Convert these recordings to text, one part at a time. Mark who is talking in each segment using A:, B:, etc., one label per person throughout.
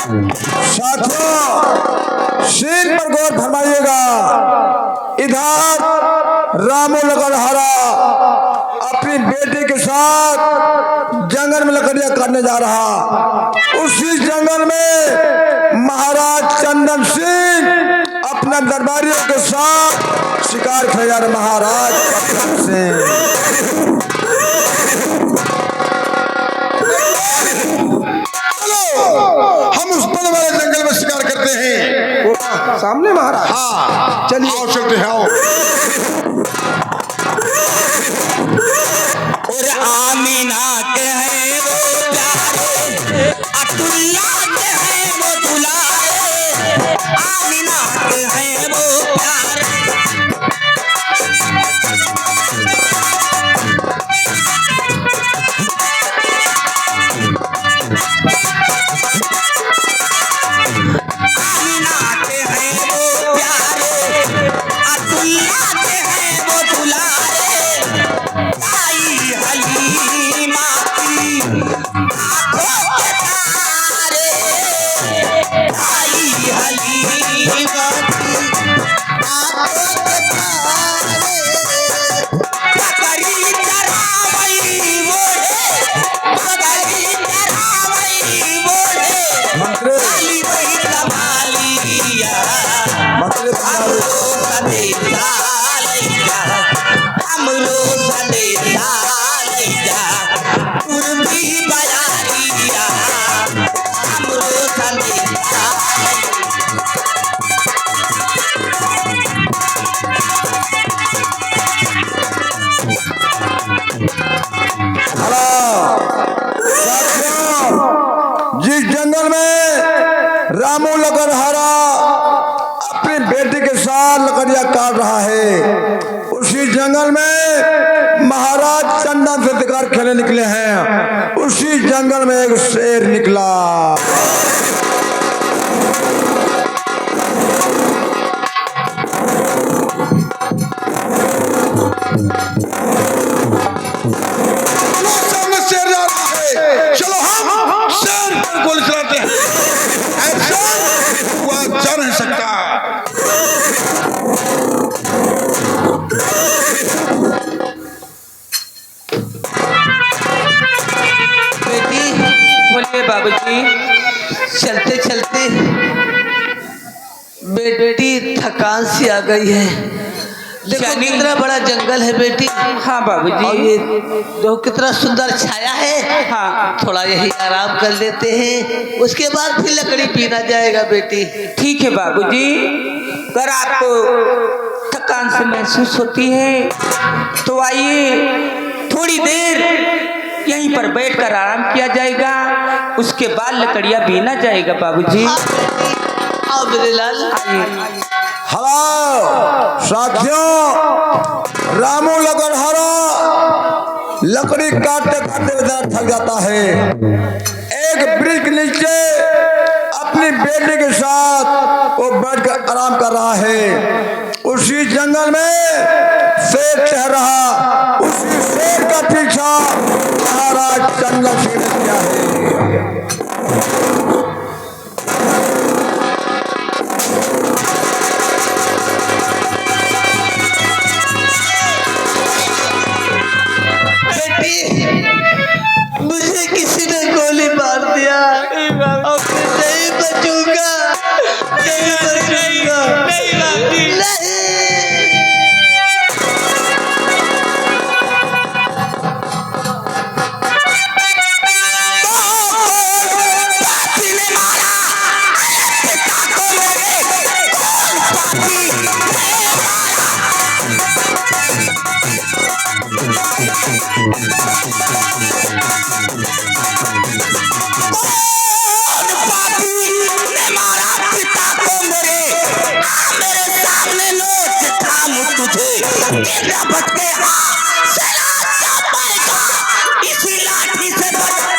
A: साथियों सीन पर गौर फरमाइएगा। इधर रामू लकड़हारा अपनी बेटी के साथ जंगल में लकड़ियां काटने जा रहा। उसी जंगल में महाराज चंदन सिंह अपने दरबारियों के साथ शिकार खेले जा रहे। महाराज चंदन सिंह
B: हम उस बड़े वाले जंगल में शिकार करते हैं।
A: सामने महाराज।
B: हाँ
A: चलिए
B: आओ चलते हैं आओ।
C: और आमीना के हैं वो प्यारे, अब्दुल्ला के हैं वो दुलारे, आमीना के हैं वो प्यारे।
A: जिस जंगल में रामू लकड़हारा अपनी बेटी के साथ लकड़ियां काट रहा है, उसी जंगल में महाराज चंदन से शिकार खेलने निकले हैं। उसी जंगल में एक शेर निकला।
B: चलो हम शेर पर गोली चलाते हैं। ऐसा हुआ जा नहीं सकता।
D: बेटी बोलिए बाबूजी। चलते चलते बेटी थकान सी आ गई है। देखो कितना बड़ा जंगल है बेटी। हाँ बाबूजी। और ये देखो कितना सुंदर छाया है। हाँ थोड़ा यही आराम कर लेते हैं, उसके बाद फिर लकड़ी पीना जाएगा बेटी।
E: ठीक है बाबूजी। अगर आपको थकान से महसूस होती है तो आइए, थोड़ी देर यहीं पर बैठकर आराम किया जाएगा, उसके बाद लकड़ियां बीना जाएगा बाबूजी।
D: आओ मेरे लाल।
A: हेलो साथियों, रामू लकड़हारा लकड़ी काटते काटते इधर थक जाता है। एक वृक्ष के नीचे अपनी बेटी के साथ वो बैठकर आराम कर रहा है। उसी जंगल में शेर चढ़ रहा। उसी शेर का पीछा महाराज चंदन सिंह ने किया है।
D: मुझे किसी ने गोली मार दिया और नहीं बचूंगा, नहीं बचूंगा, नहीं।
C: बच गया इसी लाठी से
B: माफ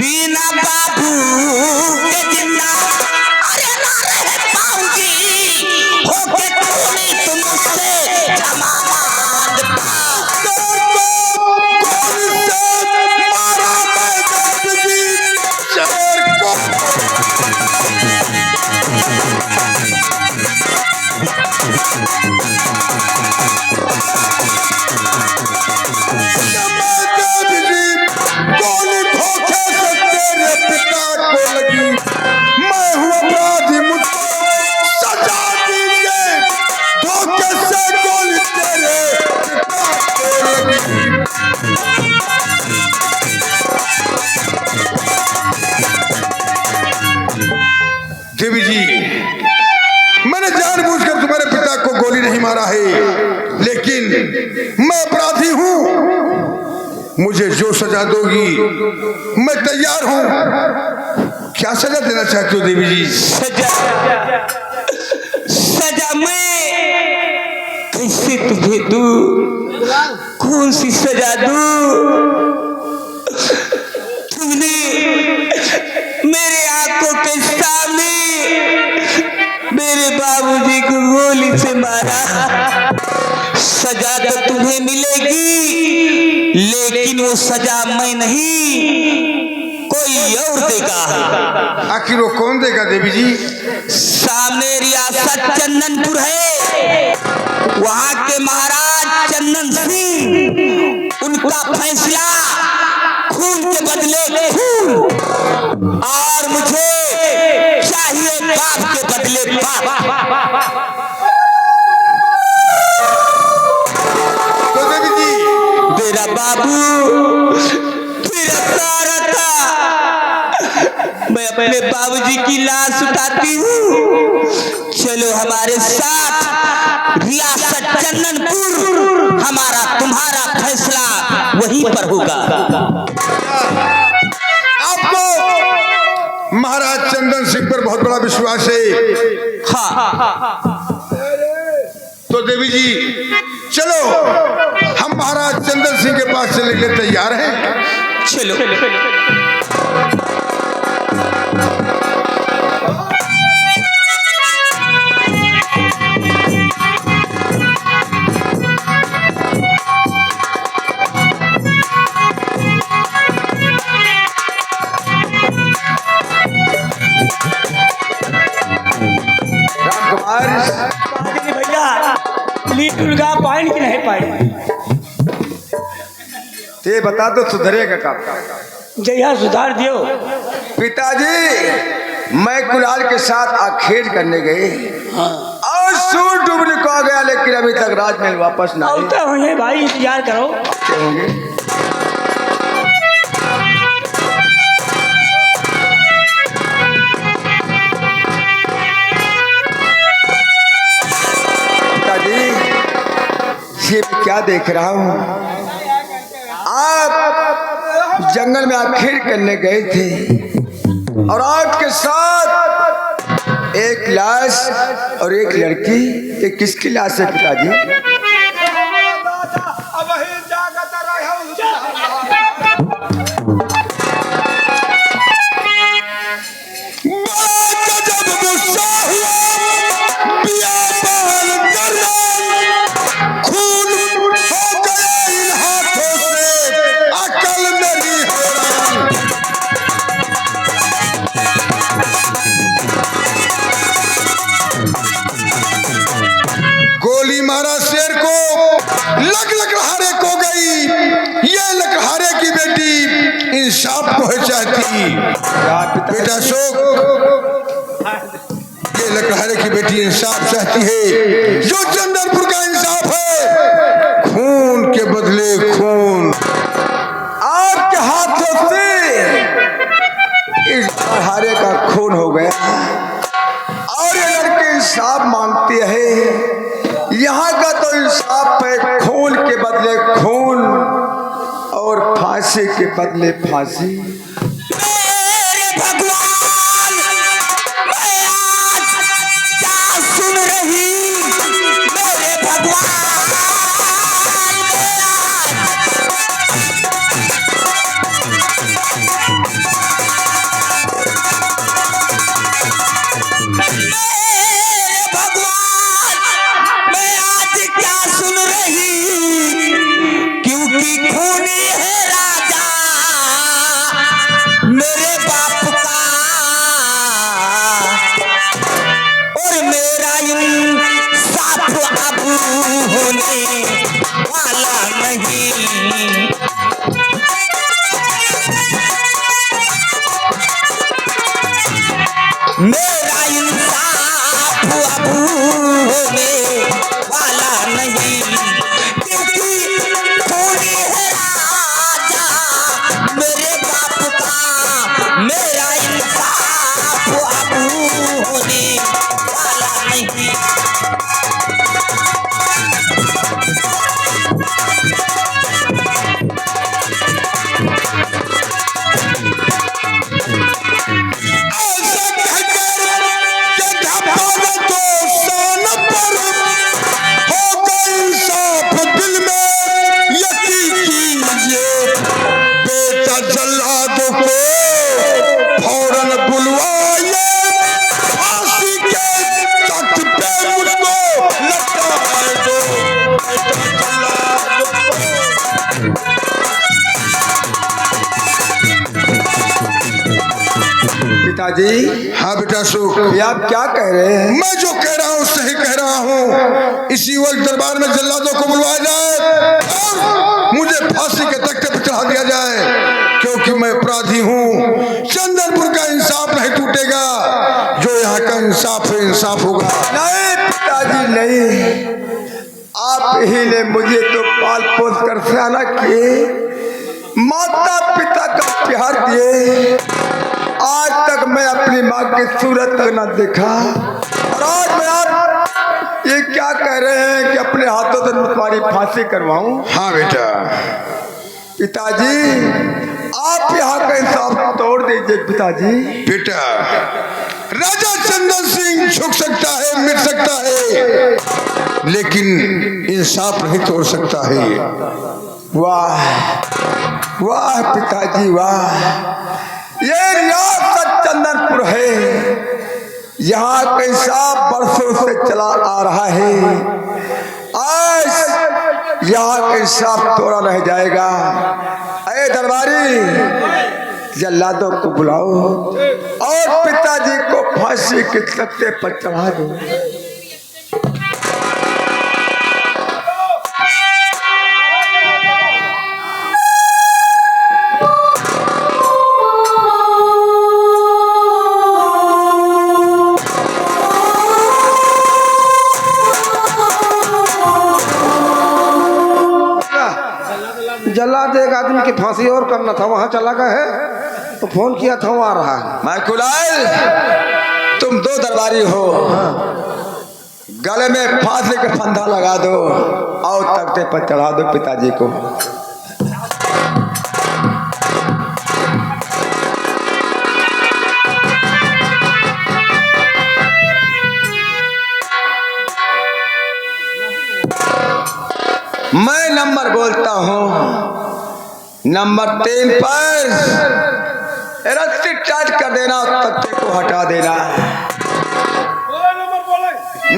C: बिना बाबू के जिंदा अरे ना रह पाऊंगी होके खूनी तुम मुझसे क्षमा मांगता
B: देवी जी, मैंने जानबूझकर तुम्हारे पिता को गोली नहीं मारा है, लेकिन मैं अपराधी हूं। मुझे जो सजा दोगी मैं तैयार हूं। क्या सजा देना चाहती हो देवी जी?
E: सजा मैं कैसे तुझे दूं? कौन सी सजा दूं? तुमने मेरे आंखों के सामने मेरे बाबूजी को गोली से मारा। सजा तो तुम्हें मिलेगी, लेकिन वो सजा मैं नहीं कोई और देगा।
B: आखिर वो कौन देगा देवी जी?
E: सामने रियासत चंदनपुर है, वहां के महाराज चंदन सिंह, उनका फैसला खून के बदले खून, और मुझे चाहिए बाप के बदले बाप।
B: तो देवी जी,
E: मेरा बाबू मेरा सारा था, मैं अपने बाबूजी की लाश उठाती हूँ। चलो हमारे साथ रियासत चंदनपुर, हमारा तुम्हारा फैसला वहीं पर होगा।
B: आपको महाराज चंदन सिंह पर बहुत बड़ा विश्वास है।
E: हाँ,
B: तो देवी जी चलो, हम महाराज चंदन सिंह के पास चलने के लिए तैयार हैं।
E: चलो।
F: भैया दुर्गा पाइन की नहीं पाई।
A: ते बता दो सुधरेगा कब?
F: जया सुधार दियो।
A: पिताजी, मैं कुलाल के साथ आखेट करने गए और सूर डूबने को आ गया, लेकिन अभी तक राजमहल वापस ना आए।
F: तो होंगे भाई, इंतजार करो।
A: क्या होंगे? पिताजी, ये मैं क्या देख रहा हूँ? आप जंगल में आखेट करने गए थे और आपके साथ एक लाश और एक लड़की। ये किसकी लाश है पिताजी?
B: गोली मारा शेर को, लकड़हारे को गई। ये लकड़हारे की बेटी इंसाफ को है चाहती। बेटा शोक, ये लकड़हारे की बेटी इंसाफ चाहती है। जो चंदनपुर का इंसाफ है, खून के बदले खून।
A: आपके हाथों से इस लकड़हारे का खून हो गया और ये लड़के इंसाफ मांगते हैं। यहाँ का तो इंसाफ है, खून के बदले खून और फांसी के बदले फांसी।
C: मेरा इंसाफ अब होने वाला नहीं, क्योंकि थोड़ी है राजा मेरे बाप का, मेरा इंसाफ अब होने वाला नहीं।
A: पिताजी।
B: हाँ बेटा सुख,
A: ये आप क्या कह रहे हैं?
B: मैं जो कह रहा हूँ सही कह रहा हूँ। इसी वक्त दरबार में जल्लादों को बुलवाया जाए और मुझे फांसी के तख्ते पर चढ़ा दिया जाए, क्योंकि मैं अपराधी हूँ। चंदनपुर का इंसाफ नहीं टूटेगा, जो यहाँ का इंसाफ है इंसाफ होगा।
A: नहीं पिताजी नहीं, आप ही ने मुझे तो पाल पोस कर सयाना किए, माता पिता का प्यार दिए, आज तक मैं अपनी माँ की सूरत तक न देखा, और आज मैं आप ये क्या कह रहे हैं कि अपने हाथों से तुम्हारी फांसी करवाऊं?
B: हाँ बेटा।
A: पिताजी आप यहाँ का इंसाफ तोड़ दीजिए पिताजी।
B: बेटा राजा चंदन सिंह झुक सकता है, मिट सकता है, लेकिन इंसाफ नहीं तोड़ सकता है।
A: वाह वाह पिताजी वाह, ये रियासत चंदनपुर है, यहाँ का इंसाफ बरसों से चला आ रहा है, आज यहाँ का इंसाफ तोड़ा रह जाएगा। अरे दरबारी जल्लादों को बुलाओ और पिताजी को फांसी के तख्ते पर चढ़ा दो।
G: जल्लाद एक आदमी की फांसी और करना था, वहां चला गया है तो फोन किया था, वहां आ रहा है।
A: मैं कुलाल, तुम दो दरबारी हो, गले में फांसी का फंदा लगा दो और तख्ते पर चढ़ा दो पिताजी को। मैं नंबर बोलता हूँ, नंबर 3 पर रस्सी टाइट कर देना और तख्ते को हटा देना।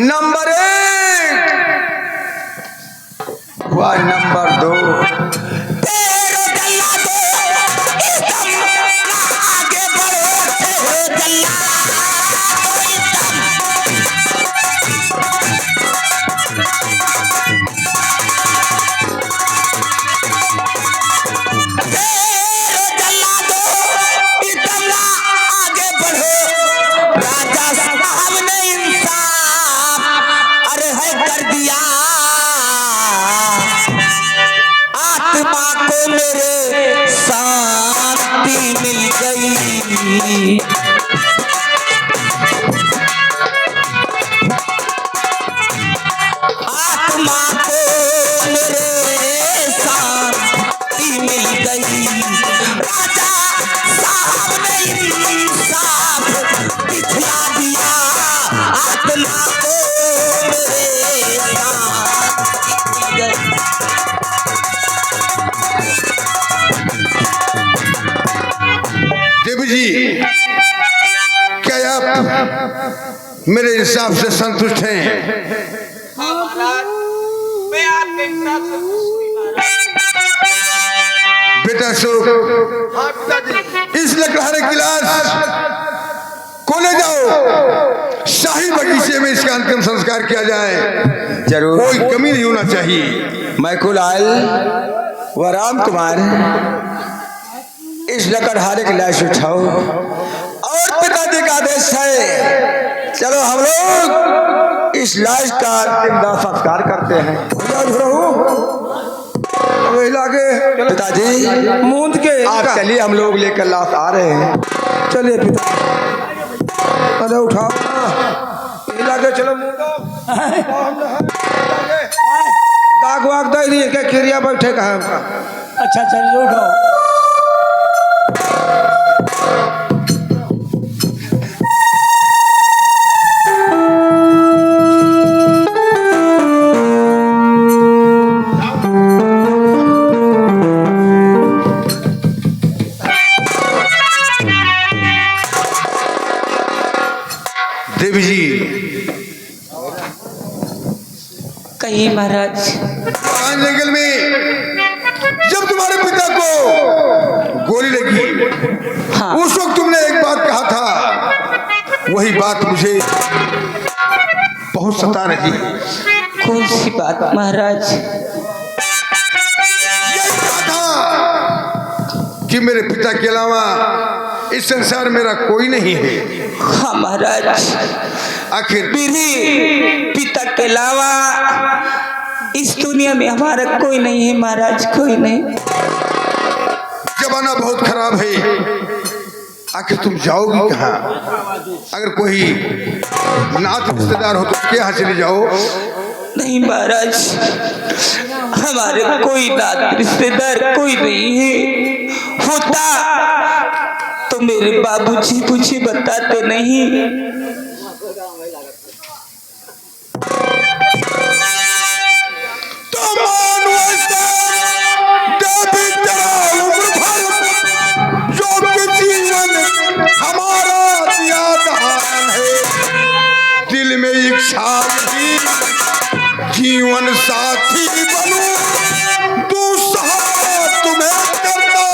A: नंबर 1 व नंबर 2।
C: मेरे शांति मिल गई, आत्मा को मेरे शांति मिल गई। राजा साहब ने इंसाफ दिखला दिया, आत्मा को मेरे शांति
B: जी, क्या आप मेरे हिसाब से संतुष्ट हैं?
E: हाँ महाराज, मैं आपके हिसाब से खुश हुई महाराज।
B: बेटा सुख, इस लकड़हारे गिलास को ले जाओ, शाही बगीचे में इसका अंतिम संस्कार किया जाए।
A: जरूर।
B: कोई कमी नहीं होना चाहिए।
A: मैं कुलाल व राम कुमार इस लकड़हारे की लाश उठाओ और पिताजी का आदेश है, चलो हम लोग इस लाश का अंतिम दाह संस्कार करते हैं।
G: लागे
A: पिताजी
G: मूंद के
A: आप चलिए, हम लोग लेकर लाश आ रहे हैं।
G: चलिए पिता, अरे उठाओ ना, लागे चलो मूंदो। दाग वाग दे दिए क्या? खिरिया बैठे का है हमका।
F: अच्छा चल उठो।
B: देवी जी,
E: कहिए महाराज।
B: आज जंगल में जब तुम्हारे पिता को गोली लगी,
E: हाँ।
B: उस वक्त तुमने एक बात कहा था, वही बात मुझे बहुत सता रही।
E: कौन सी बात महाराज?
B: यही कहा था कि मेरे पिता के अलावा इस संसार मेरा कोई नहीं है।
E: हाँ महाराज,
B: आखिर
E: मेरे पिता के अलावा इस दुनिया में हमारा कोई नहीं है महाराज, कोई नहीं।
B: जमाना बहुत खराब है, आखिर तुम जाओगी कहाँ? अगर कोई नात रिश्तेदार हो तो उसके यहाँ चले जाओ।
E: नहीं महाराज, हमारे कोई नात रिश्तेदार कोई नहीं है। होता तो मेरे बाबूजी मुझे बताते नहीं।
B: तो मान वैसा देवी तेरा उम्र भर जो कि जीवन हमारा दिया दान है। दिल में इच्छा थी जीवन साथी बनूं, तू सहारा तुम्हें करना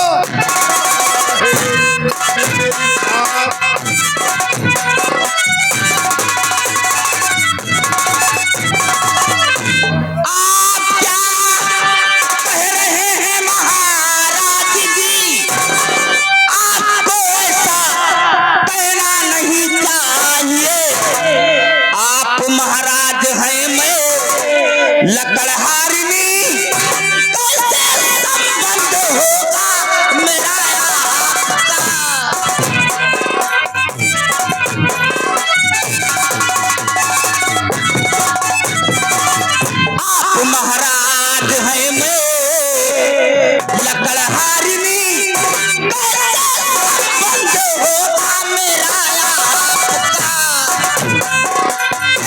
C: लकड़हारिनी कैसे संबंध होगा मेरा आप महाराज हैं मैं लकड़हारिनी कैसे संबंध होगा मेरा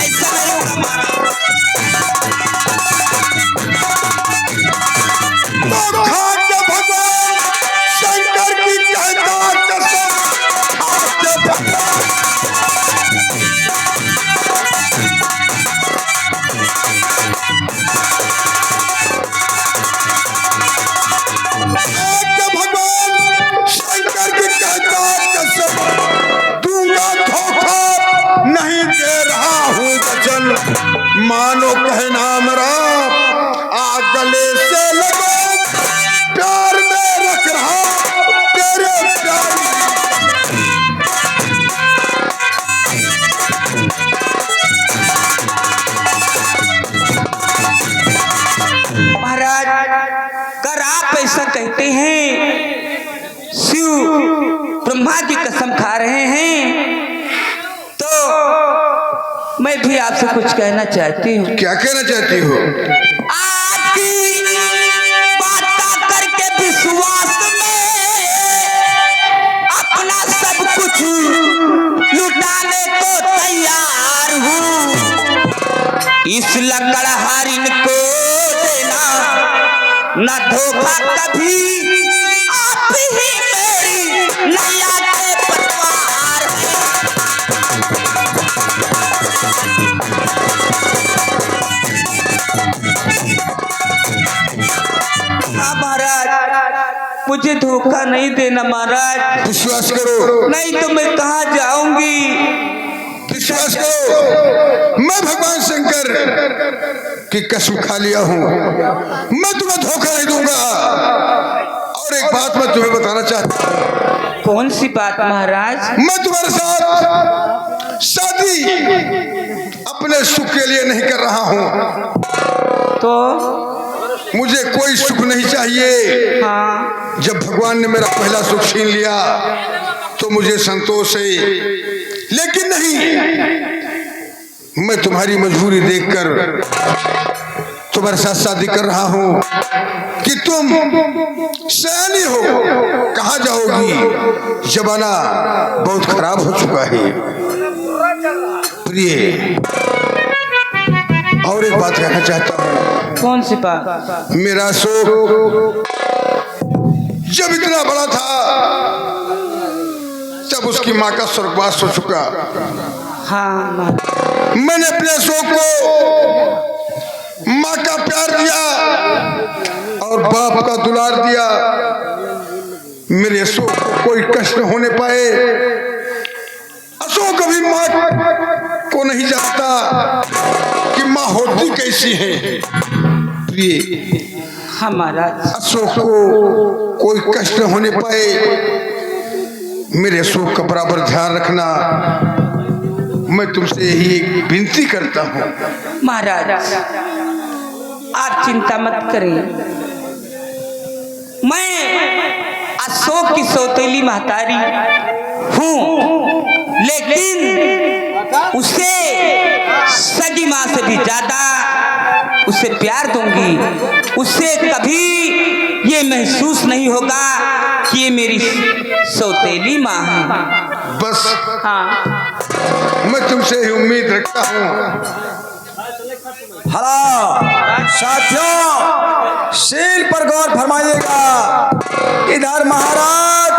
C: ऐसा नहीं होगा महाराज।
B: खाद्य भगवान शंकर की कहता कसम, खाद्य भगवान शंकर की कहता कसम, दूंगा धोखा नहीं दे रहा हूँ वचन, मानो कहना मेरा आ गले से लगो, प्यार में रख रहा तेरे प्यार।
E: महाराज, अगर आप ऐसा कहते हैं, शिव ब्रह्मा की कसम खा रहे हैं, तो मैं भी आपसे कुछ कहना चाहती हूँ।
B: क्या कहना चाहती हो?
C: आपकी बात करके विश्वास में अपना सब कुछ लुटाने को तैयार हूँ। इस लकड़हारिन को देना न धोखा कभी, आप ही मेरी नैया के
E: मुझे धोखा नहीं देना महाराज,
B: विश्वास करो,
E: नहीं तो मैं कहाँ जाऊंगी।
B: विश्वास करो, मैं भगवान शंकर की कसम खा लिया हूँ, मैं तुम्हें धोखा नहीं दूंगा। और एक बात मैं तुम्हें बताना चाहता हूँ।
E: कौन सी बात महाराज?
B: मैं तुम्हारे साथ शादी अपने सुख के लिए नहीं कर रहा हूँ।
E: तो
B: मुझे कोई सुख नहीं चाहिए।
E: हाँ,
B: जब भगवान ने मेरा पहला सुख छीन लिया तो मुझे संतोष है, लेकिन नहीं, मैं तुम्हारी मजबूरी देखकर तुम्हारे साथ शादी कर रहा हूँ कि तुम सयानी हो, कहाँ जाओगी, जमाना बहुत खराब हो चुका है। प्रिय, और एक बात कहना चाहता हूँ।
E: कौन सी बात?
B: मेरा शोक जब इतना बड़ा था तब उसकी माँ का स्वर्गवास हो चुका।
E: हाँ महाराज,
B: मैंने अपने शोक को माँ का प्यार दिया और बाप का दुलार दिया। मेरे शोक को कोई कष्ट न होने पाए। अशोक अभी माँ को नहीं जानता कि माँ होती कैसी है। प्रिय,
E: हाँ महाराज,
B: अशोक को कोई कष्ट न होने पाए, मेरे अशोक का बराबर ध्यान रखना। मैं तुमसे यही एक विनती करता हूँ।
E: महाराज आप चिंता मत करें, मैं अशोक की सौतेली महतारी हूँ, लेकिन उसे सगी माँ से भी ज्यादा उसे प्यार दूंगी। उसे कभी ये महसूस नहीं होगा कि ये मेरी सौतेली माँ है।
B: बस
E: हाँ,
B: मैं तुमसे ही उम्मीद रखता हूँ।
A: हेलो साथियों, शील पर गौर फरमाइएगा। इधर महाराज